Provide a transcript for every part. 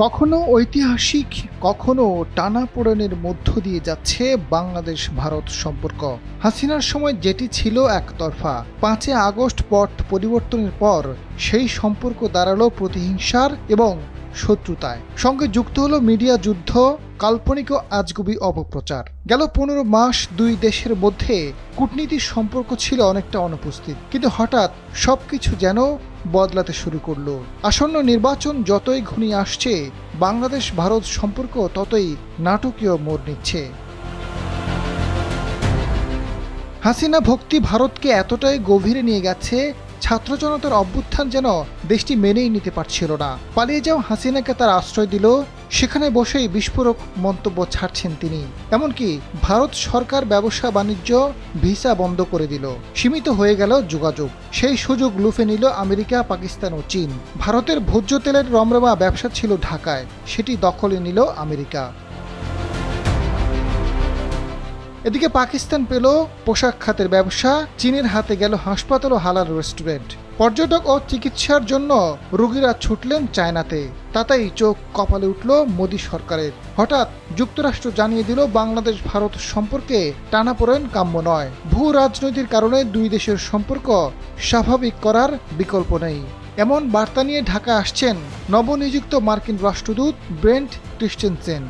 কখনো ঐতিহাসিক, কখনো টানাপোড়েনের মধ্য দিয়ে যাচ্ছে বাংলাদেশ ভারত সম্পর্ক। হাসিনার সময় যেটি ছিল একতরফা, 5 আগস্ট পট পরিবর্তনের পর সেই সম্পর্ক দাঁড়ালো প্রতিহিংসার এবং শত্রুতায়। সঙ্গে যুক্ত হলো মিডিয়া যুদ্ধ, কাল্পনিক ও আজগুবি অপপ্রচার। গেল 15 মাস দুই দেশের মধ্যে কূটনীতির সম্পর্ক ছিল অনেকটা অনুপস্থিত, কিন্তু হঠাৎ সবকিছু যেন বদলাতে শুরু করলো। আসন্ন নির্বাচন যতই ঘনিয়ে আসছে, বাংলাদেশ ভারত সম্পর্ক ততই নাটকীয় মোড় নিচ্ছে। হাসিনা ভক্তি ভারতকে এতটাই গভীরে নিয়ে গেছে, ছাত্র জনতার অভ্যুত্থান যেন দেশটি মেনেই নিতে পারছিল না। পালিয়ে যাওয়া হাসিনাকে তার আশ্রয় দিল, সেখানে বসেই বিস্ফোরক মন্তব্য ছাড়ছেন তিনি। এমনকি ভারত সরকার ব্যবসা বাণিজ্য, ভিসা বন্ধ করে দিল, সীমিত হয়ে গেল যোগাযোগ। সেই সুযোগ লুফে নিল আমেরিকা, পাকিস্তান ও চীন। ভারতের ভোজ্য তেলের রমরমা ব্যবসা ছিল ঢাকায়, সেটি দখলে নিল আমেরিকা। এদিকে পাকিস্তান পেল পোশাক খাতের ব্যবসা, চীনের হাতে গেল হাসপাতাল ও হালাল রেস্টুরেন্ট। পর্যটক ও চিকিৎসার জন্য রোগীরা ছুটলেন চায়নাতে। তাতেই চোখ কপালে উঠল মোদী সরকারের। হঠাৎ যুক্তরাষ্ট্র জানিয়ে দিল বাংলাদেশ ভারত সম্পর্কে টানাপোড়েন কাম্য নয়। ভূ রাজনৈতিক কারণে দুই দেশের সম্পর্ক স্বাভাবিক করার বিকল্প নেই। এমন বার্তা নিয়ে ঢাকা আসছেন নবনিযুক্ত মার্কিন রাষ্ট্রদূত ব্রেন্ট ক্রিস্টেনসেন।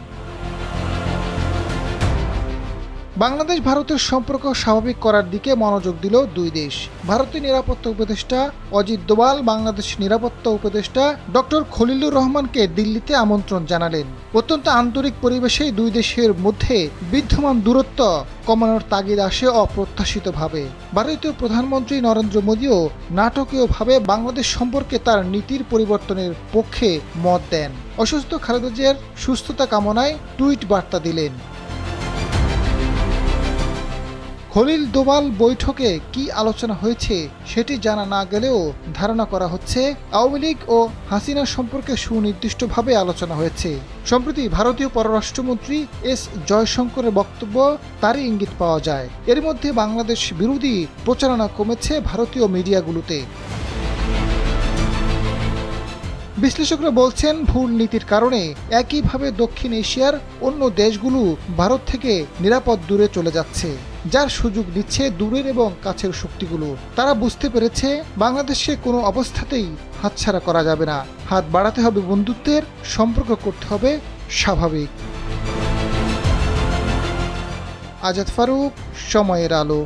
বাংলাদেশ ভারতের সম্পর্ক স্বাভাবিক করার দিকে মনোযোগ দিল দুই দেশ। ভারতের নিরাপত্তা উপদেষ্টা অজিত দোভাল বাংলাদেশ নিরাপত্তা উপদেষ্টা ডক্টর খলিলুর রহমানকে দিল্লিতে আমন্ত্রণ জানালেন। অত্যন্ত আন্তরিক পরিবেশে দুই দেশের মধ্যে বিদ্যমান দূরত্ব কমানোর তাগিদ আসে অপ্রত্যাশিতভাবে। ভারতীয় প্রধানমন্ত্রী নরেন্দ্র মোদীও নাটকীয়ভাবে বাংলাদেশ সম্পর্কে তার নীতির পরিবর্তনের পক্ষে মত দেন। অসুস্থ খালেদা জিয়ার সুস্থতা কামনায় টুইট বার্তা দিলেন। খলিল দোভাল বৈঠকে কি আলোচনা হয়েছে সেটি জানা না গেলেও ধারণা করা হচ্ছে আওয়ামী লীগ ও হাসিনা সম্পর্কে সুনির্দিষ্টভাবে আলোচনা হয়েছে। সম্প্রতি ভারতীয় পররাষ্ট্রমন্ত্রী এস জয়শঙ্করের বক্তব্য তারই ইঙ্গিত পাওয়া যায়। এর মধ্যে বাংলাদেশ বিরোধী প্রচারণা কমেছে ভারতীয় মিডিয়াগুলোতে। বিশ্লেষকরা বলছেন, ভুল নীতির কারণে একইভাবে দক্ষিণ এশিয়ার অন্য দেশগুলো ভারত থেকে নিরাপদ দূরে চলে যাচ্ছে, যার সুযোগ দিচ্ছে দূরের এবং কাছের শক্তিগুলো। তারা বুঝতে পেরেছে বাংলাদেশে কোনো অবস্থাতেই হাতছাড়া করা যাবে না। হাত বাড়াতে হবে বন্ধুত্বের, সম্পর্ক করতে হবে স্বাভাবিক। আজাদ ফারুক, সময়ের আলো।